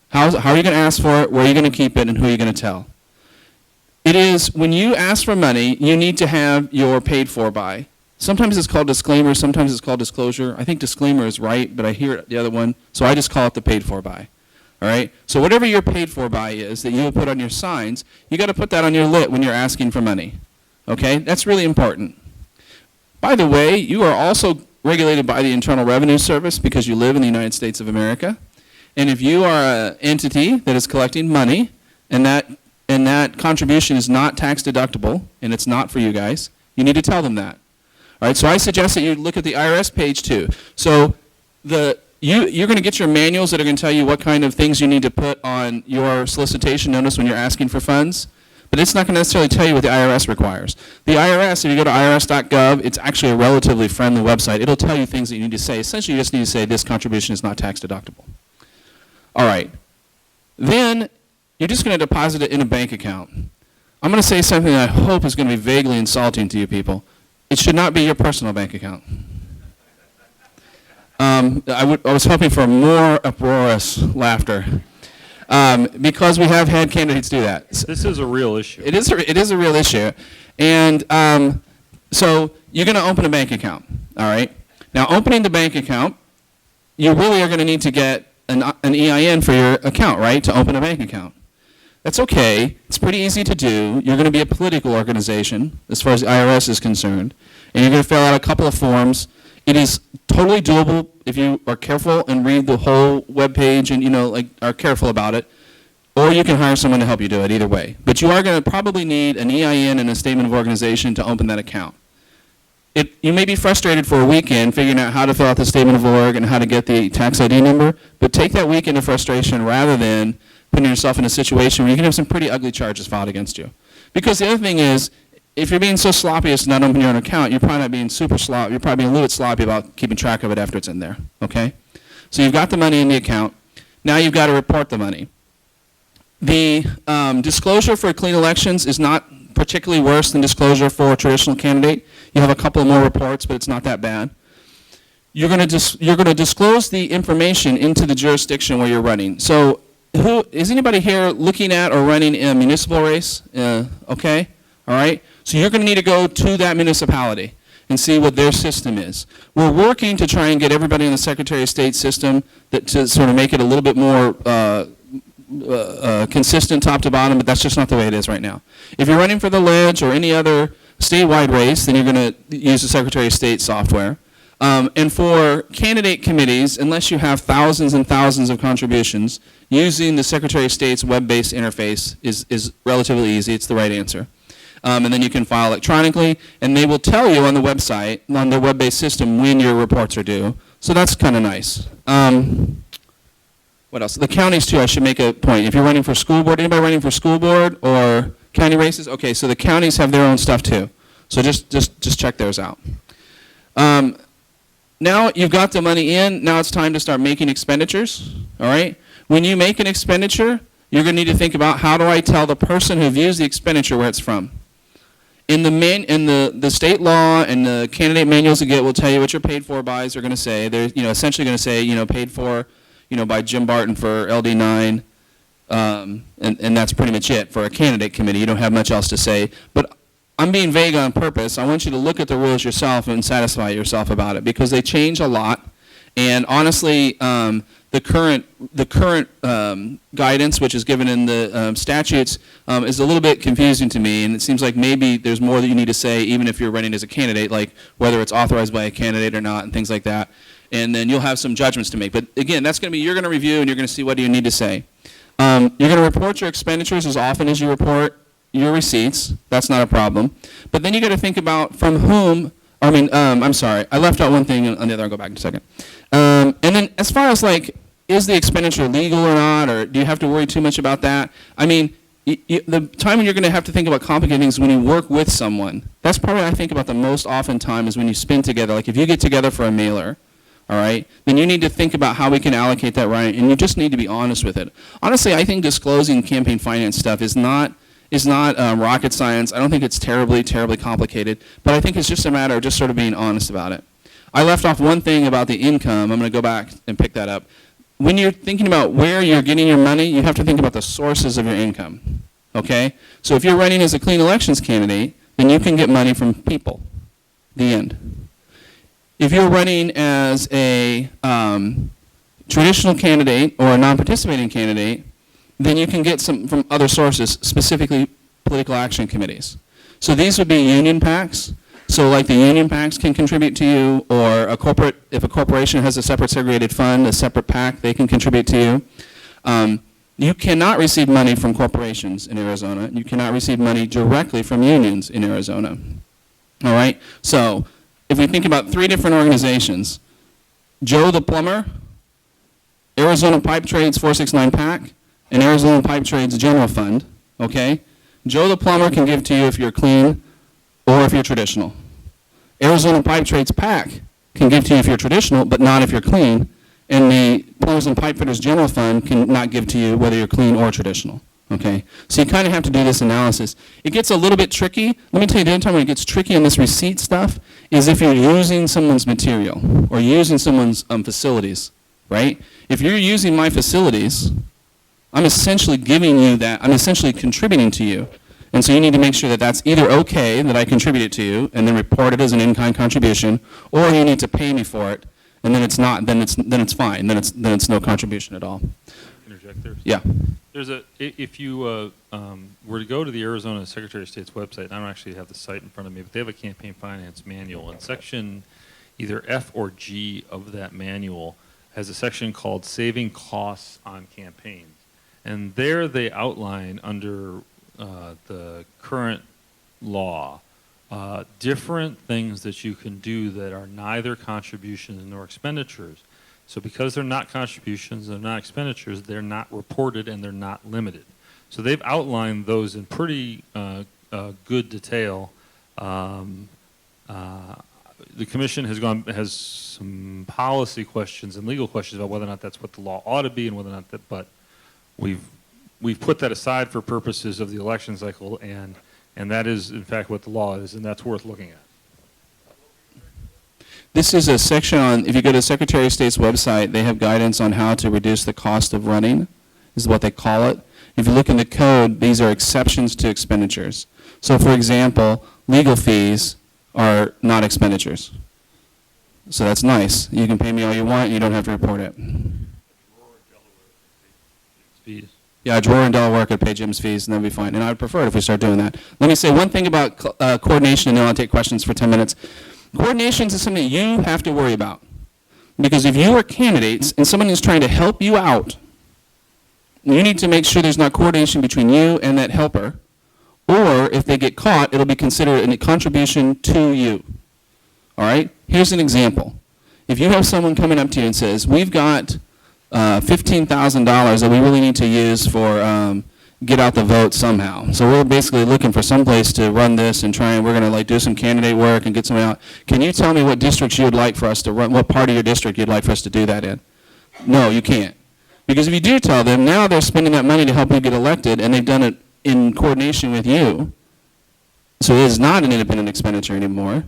How are you going to ask for it? Where are you going to keep it? And who are you going to tell? It is when you ask for money, you need to have your paid for by. Sometimes it's called disclaimer. Sometimes it's called disclosure. I think disclaimer is right, but I hear the other one. So I just call it the paid for by. All right? So whatever your paid for by is that you will put on your signs, you got to put that on your lit when you're asking for money. Okay? That's really important. By the way, you are also regulated by the Internal Revenue Service because you live in the United States of America. And if you are an entity that is collecting money and that contribution is not tax deductible and it's not for you guys, you need to tell them that. All right, so I suggest that you look at the IRS page too. So you're going to get your manuals that are going to tell you what kind of things you need to put on your solicitation notice when you're asking for funds. But it's not going to necessarily tell you what the IRS requires. The IRS, if you go to irs.gov, it's actually a relatively friendly website. It'll tell you things that you need to say. Essentially, you just need to say this contribution is not tax deductible. All right. Then you're just going to deposit it in a bank account. I'm going to say something that I hope is going to be vaguely insulting to you people. It should not be your personal bank account. I was hoping for more uproarious laughter. Because we have had candidates do that. This is a real issue. It is a real issue. And so you're going to open a bank account, all right? Now, opening the bank account, you really are going to need to get an EIN for your account, right, to open a bank account. That's okay. It's pretty easy to do. You're going to be a political organization as far as the IRS is concerned, and you're going to fill out a couple of forms. It is totally doable if you are careful and read the whole web page and, are careful about it. Or you can hire someone to help you do it, either way. But you are going to probably need an EIN and a statement of organization to open that account. You may be frustrated for a weekend figuring out how to fill out the statement of org and how to get the tax ID number, but take that weekend of frustration rather than putting yourself in a situation where you can have some pretty ugly charges filed against you. Because the other thing is, if you're being so sloppy as to not open your own account, you're probably not being super sloppy. You're probably being a little bit sloppy about keeping track of it after it's in there, okay? So you've got the money in the account. Now you've got to report the money. The disclosure for clean elections is not particularly worse than disclosure for a traditional candidate. You have a couple more reports, but it's not that bad. You're going to disclose the information into the jurisdiction where you're running. So is anybody here looking at or running a municipal race? Okay, all right. So you're going to need to go to that municipality and see what their system is. We're working to try and get everybody in the Secretary of State system to sort of make it a little bit more consistent top to bottom, but that's just not the way it is right now. If you're running for the Ledge or any other statewide race, then you're going to use the Secretary of State software. And for candidate committees, unless you have thousands and thousands of contributions, using the Secretary of State's web-based interface is relatively easy. It's the right answer. And then you can file electronically, and they will tell you on the website, on their web-based system, when your reports are due. So that's kind of nice. What else? The counties, too, I should make a point. If you're running for school board, anybody running for school board or county races? Okay, so the counties have their own stuff, too. So just check theirs out. Now you've got the money in, now it's time to start making expenditures, all right? When you make an expenditure, you're going to need to think about, how do I tell the person who views the expenditure where it's from? In the state law and the candidate manuals you get will tell you what your paid for bys are going to say. They're essentially going to say, paid for, by Jim Barton for LD9, and that's pretty much it for a candidate committee. You don't have much else to say. But I'm being vague on purpose. I want you to look at the rules yourself and satisfy yourself about it, because they change a lot. And honestly, the current guidance, which is given in the statutes, is a little bit confusing to me. And it seems like maybe there's more that you need to say, even if you're running as a candidate, like whether it's authorized by a candidate or not, and things like that. And then you'll have some judgments to make. But again, that's going to be, you're going to review and you're going to see what do you need to say. You're going to report your expenditures as often as you report your receipts. That's not a problem. But then you got to think about from whom. I'm sorry, I left out one thing on the other. I'll go back in a second. And then as far as is the expenditure legal or not, or do you have to worry too much about that? The time when you're going to have to think about complicated things is when you work with someone. That's probably what I think about the most often time, is when you spend together. Like if you get together for a mailer, all right, then you need to think about how we can allocate that right, and you just need to be honest with it. Honestly, I think disclosing campaign finance stuff is not rocket science. I don't think it's terribly complicated, but I think it's just a matter of just sort of being honest about it. I left off one thing about the income. I'm going to go back and pick that up. When you're thinking about where you're getting your money, you have to think about the sources of your income, okay? So if you're running as a clean elections candidate, then you can get money from people, the end. If you're running as a traditional candidate or a non-participating candidate, then you can get some from other sources, specifically political action committees. So these would be union PACs. So like the union PACs can contribute to you, or if a corporation has a separate segregated fund, a separate PAC, they can contribute to you. You cannot receive money from corporations in Arizona. You cannot receive money directly from unions in Arizona. All right? So if we think about 3 different organizations, Joe the Plumber, Arizona Pipe Trades 469 PAC, and Arizona Pipe Trades General Fund, okay? Joe the Plumber can give to you if you're clean or if you're traditional. Arizona Pipe Trades PAC can give to you if you're traditional, but not if you're clean. And the Plumbers and Pipe Fitters General Fund can not give to you whether you're clean or traditional, okay? So you kind of have to do this analysis. It gets a little bit tricky. Let me tell you, the other time when it gets tricky on this receipt stuff is if you're using someone's material or using someone's facilities, right? If you're using my facilities, I'm essentially giving you that. I'm essentially contributing to you. And so you need to make sure that that's either okay, that I contributed to you, and then report it as an in-kind contribution, or you need to pay me for it, and then it's not. Then it's fine. Then it's no contribution at all. Interject there. Yeah. If you were to go to the Arizona Secretary of State's website, and I don't actually have the site in front of me, but they have a campaign finance manual, and section either F or G of that manual has a section called Saving Costs on Campaigns. And there they outline under the current law different things that you can do that are neither contributions nor expenditures. So because they're not contributions, they're not expenditures, they're not reported and they're not limited. So they've outlined those in pretty good detail. The commission has some policy questions and legal questions about whether or not that's what the law ought to be and whether or not that, but we've put that aside for purposes of the election cycle, and that is in fact what the law is, and that's worth looking at. This is a section on, if you go to the Secretary of State's website, they have guidance on how to reduce the cost of running, is what they call it. If you look in the code, these are exceptions to expenditures. So for example, legal fees are not expenditures. So that's nice. You can pay me all you want, you don't have to report it. Fees. Yeah, a drawer in Delaware could pay Jim's fees, and that'd be fine. And I would prefer it if we start doing that. Let me say one thing about coordination, and then I'll take questions for 10 minutes. Coordinations is something you have to worry about. Because if you are candidates and someone is trying to help you out, you need to make sure there's not coordination between you and that helper. Or if they get caught, it'll be considered a contribution to you. All right? Here's an example. If you have someone coming up to you and says, we've got $15,000 that we really need to use for get out the vote somehow. So we're basically looking for some place to run this and try, and we're going to do some candidate work and get someone out. Can you tell me what districts you would like for us to run, what part of your district you'd like for us to do that in? No, you can't. Because if you do tell them, now they're spending that money to help you get elected, and they've done it in coordination with you. So it is not an independent expenditure anymore.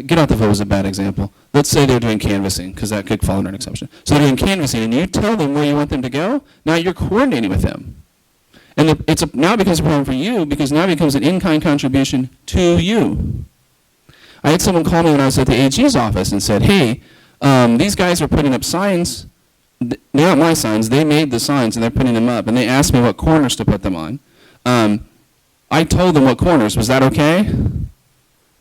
Get out the vote is a bad example. Let's say they're doing canvassing, because that could fall under an exception. So they're doing canvassing, and you tell them where you want them to go. Now you're coordinating with them. And now it becomes a problem for you, because now it becomes an in-kind contribution to you. I had someone call me when I was at the AG's office and said, hey, these guys are putting up signs. They're not my signs. They made the signs, and they're putting them up. And they asked me what corners to put them on. I told them what corners. Was that okay?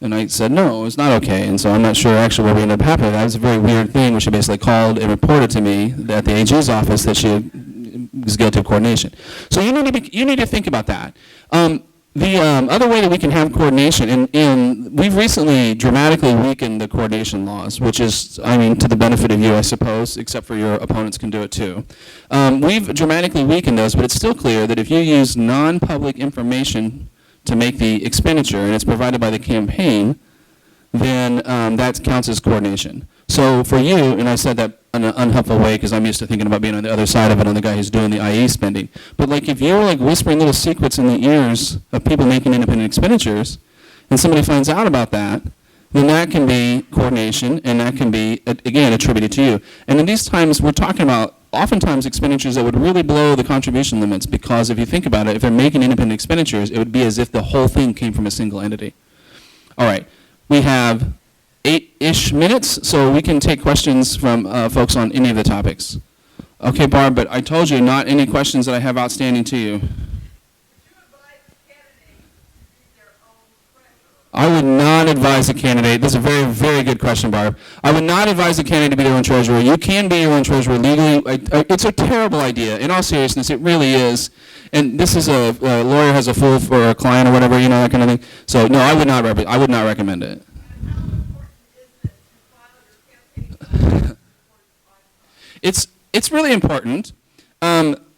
And I said, no, it's not okay. And so I'm not sure actually what we ended up happening. That was a very weird thing, where she basically called and reported to me at the AG's office that she was guilty of coordination. So you need to think about that. The other way that we can have coordination, and we've recently dramatically weakened the coordination laws, which is, to the benefit of you, I suppose, except for your opponents can do it too. We've dramatically weakened those, but it's still clear that if you use non-public information to make the expenditure, and it's provided by the campaign, then that counts as coordination. So for you, and I said that in an unhelpful way because I'm used to thinking about being on the other side of it, on the guy who's doing the IE spending. But if you're whispering little secrets in the ears of people making independent expenditures, and somebody finds out about that, then that can be coordination, and that can be, again, attributed to you. And in these times, we're talking about oftentimes expenditures that would really blow the contribution limits, because if you think about it, if they're making independent expenditures, it would be as if the whole thing came from a single entity. All right, we have 8-ish minutes, so we can take questions from folks on any of the topics. Okay, Barb, but I told you not any questions that I have outstanding to you. I would not advise a candidate. This is a very, very good question, Barb. I would not advise a candidate to be their own treasurer. You can be your own treasurer legally. It's a terrible idea. In all seriousness, it really is. And this is a lawyer has a fool for a client or whatever, that kind of thing. So no, I would not recommend it. It's really important.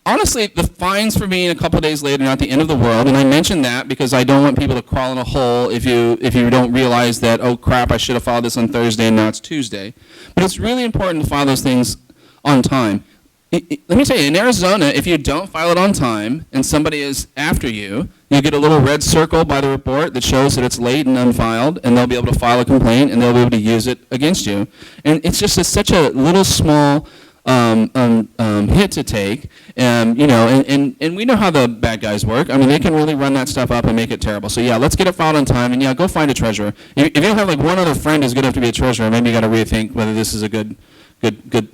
Honestly, the fines for me a couple of days later are not the end of the world, and I mention that because I don't want people to crawl in a hole if you don't realize that, oh crap, I should have filed this on Thursday and now it's Tuesday. But it's really important to file those things on time. Let me tell you, in Arizona, if you don't file it on time and somebody is after you, you get a little red circle by the report that shows that it's late and unfiled, and they'll be able to file a complaint and they'll be able to use it against you. And it's just such a little small hit to take, and we know how the bad guys work. They can really run that stuff up and make it terrible. So yeah, let's get it filed on time, and yeah, go find a treasurer. If you don't have one other friend who's good enough to be a treasurer, maybe you got to rethink whether this is a good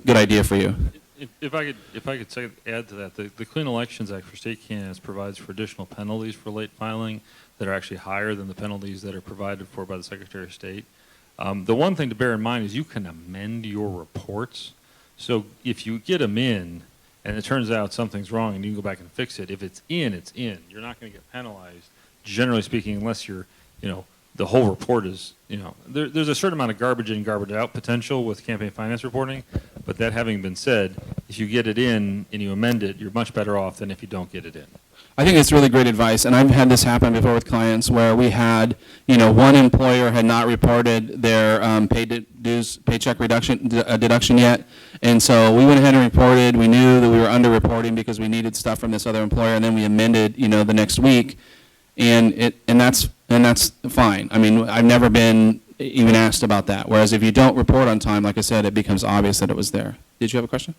idea for you. If I could add to that, the Clean Elections Act for state candidates provides for additional penalties for late filing that are actually higher than the penalties that are provided for by the Secretary of State. The one thing to bear in mind is you can amend your reports. So if you get them in and it turns out something's wrong and you can go back and fix it, if it's in, it's in. You're not going to get penalized, generally speaking, unless you're, the whole report is, there's a certain amount of garbage in, garbage out potential with campaign finance reporting. But that having been said, if you get it in and you amend it, you're much better off than if you don't get it in. I think it's really great advice, and I've had this happen before with clients where we had, one employer had not reported their paycheck deduction yet, and so we went ahead and reported. We knew that we were under-reporting because we needed stuff from this other employer, and then we amended, the next week, and that's fine. I've never been even asked about that. Whereas if you don't report on time, like I said, it becomes obvious that it was there. Did you have a question?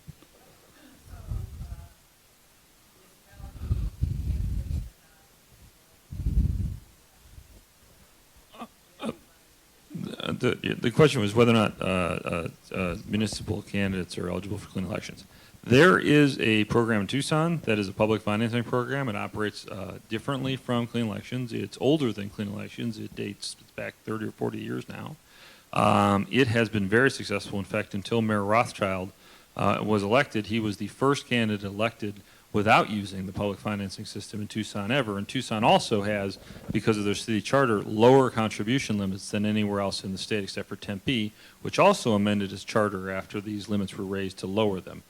The question was whether or not municipal candidates are eligible for clean elections. There is a program in Tucson that is a public financing program. It operates differently from clean elections. It's older than clean elections. It dates back 30 or 40 years now. It has been very successful. In fact, until Mayor Rothschild was elected, he was the first candidate elected without using the public financing system in Tucson ever. And Tucson also has, because of their city charter, lower contribution limits than anywhere else in the state except for Tempe, which also amended its charter after these limits were raised to lower them.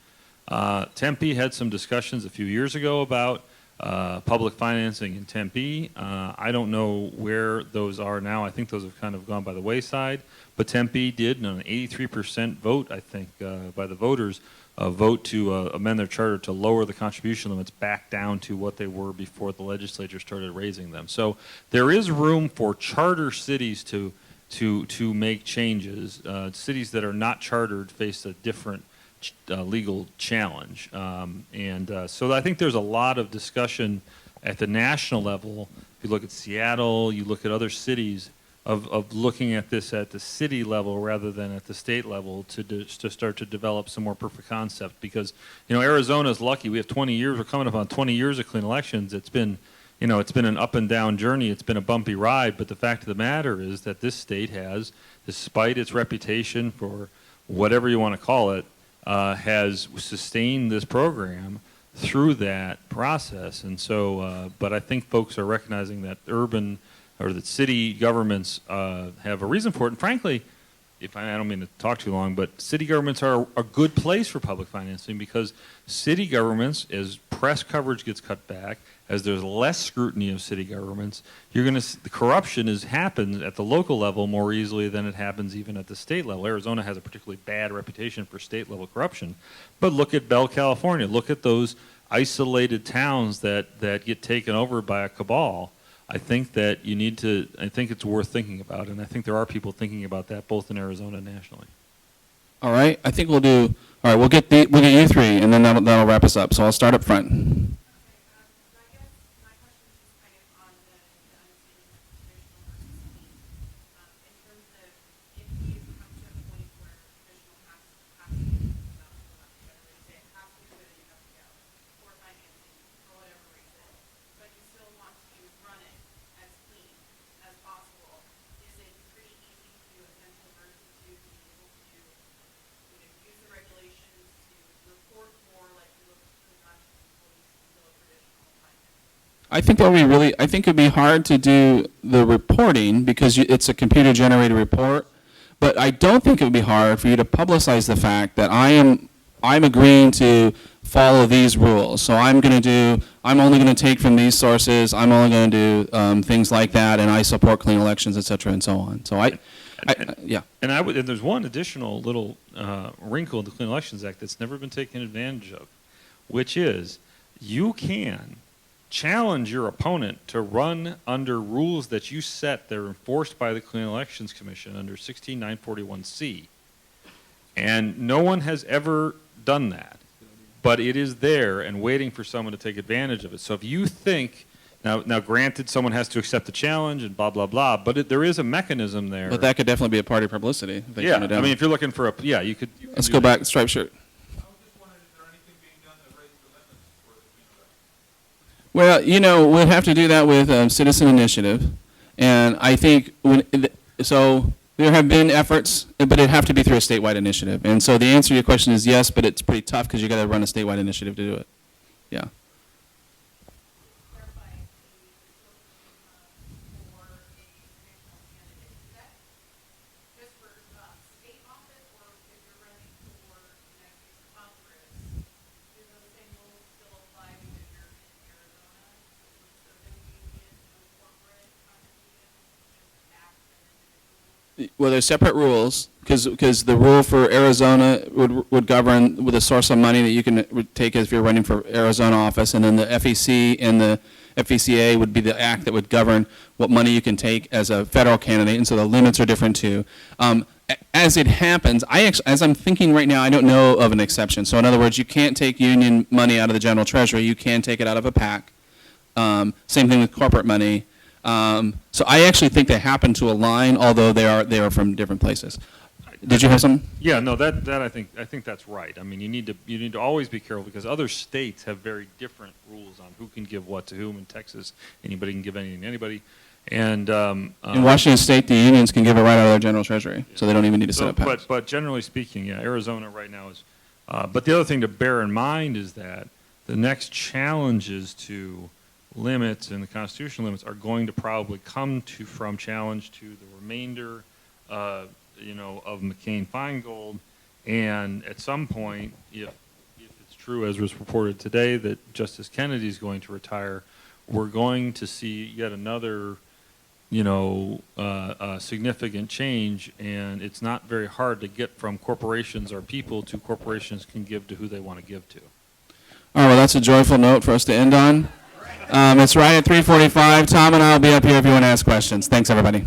Tempe had some discussions a few years ago about public financing in Tempe. I don't know where those are now. I think those have kind of gone by the wayside. But Tempe did, an 83% vote, I think, by the voters, vote to amend their charter to lower the contribution limits back down to what they were before the legislature started raising them. So there is room for charter cities to make changes. Cities that are not chartered face a different legal challenge. So I think there's a lot of discussion at the national level. If you look at Seattle, you look at other cities, of looking at this at the city level rather than at the state level to start to develop some more proof of concept. Because, Arizona is lucky. We have 20 years. We're coming up on 20 years of clean elections. It's been an up and down journey. It's been a bumpy ride. But the fact of the matter is that this state has, despite its reputation for whatever you want to call it, has sustained this program through that process. And so, but I think folks are recognizing that that city governments have a reason for it. And frankly, I don't mean to talk too long, but city governments are a good place for public financing, because city governments, as press coverage gets cut back, as there's less scrutiny of city governments, the corruption happens at the local level more easily than it happens even at the state level. Arizona has a particularly bad reputation for state level corruption. But look at Bell, California. Look at those isolated towns that get taken over by a cabal. I think it's worth thinking about, and I think there are people thinking about that both in Arizona and nationally. All right, I think we'll get you three, and then that'll wrap us up. So I'll start up front. I guess my question is just kind of on the understanding of traditional versus clean. In terms of if you come to a point where traditional has to be about whether it has to be whether you have to go for financing for whatever reason, but you still want to run it as clean as possible, is it pretty easy to essential versus to be able to use the regulations to report more like you look to the national police still traditional finance? I think it'd be hard to do the reporting because it's a computer generated report, but I don't think it would be hard for you to publicize the fact that I'm agreeing to follow these rules. So I'm only going to take from these sources, I'm only going to do things like that, and I support clean elections, et cetera, and so on. So yeah. And there's one additional little wrinkle in the Clean Elections Act that's never been taken advantage of, which is you can challenge your opponent to run under rules that you set that are enforced by the Clean Elections Commission under 16941C. And no one has ever done that. But it is there and waiting for someone to take advantage of it. So if you think, now granted, someone has to accept the challenge and blah, blah, blah, but there is a mechanism there. But that could definitely be a party publicity. If they turn it down. I mean, if you're looking for you could. Let's go back, striped shirt. I was just wondering, is there anything being done to raise the limits for the clean election? Well, we'd have to do that with citizen initiative, and I think there have been efforts, but it'd have to be through a statewide initiative. And so the answer to your question is yes, but it's pretty tough because you got to run a statewide initiative to do it. Yeah. Clarifying for a traditional candidate, is that just for state office, or if you're running for next year's Congress, do those same rules still apply because you're in Arizona? So then you need some corporate contributions, just tax and individual? Well, there's separate rules because the rule for Arizona would govern with a source of money that you can take if you're running for Arizona office, and then the FEC and the FECA would be the act that would govern what money you can take as a federal candidate, and so the limits are different too. As it happens, as I'm thinking right now, I don't know of an exception. So in other words, you can't take union money out of the general treasury. You can take it out of a PAC. Same thing with corporate money. So I actually think they happen to align, although they are from different places. Did you have something? Yeah, no, that I think that's right. I mean, you need to always be careful because other states have very different rules on who can give what to whom. In Texas, anybody can give anything to anybody, And In Washington State, the unions can give it right out of their general treasury, so they don't even need to set up PACs. but generally speaking, yeah, Arizona right now is. But the other thing to bear in mind is that the next challenges to limits and the constitutional limits are going to probably come from challenge to the remainder, of McCain-Feingold, and at some point, if it's true, as was reported today, that Justice Kennedy is going to retire, we're going to see yet another, significant change, and it's not very hard to get from corporations or people to corporations can give to who they want to give to. All right, well, that's a joyful note for us to end on. It's right at 3:45. Tom and I will be up here if you want to ask questions. Thanks, everybody.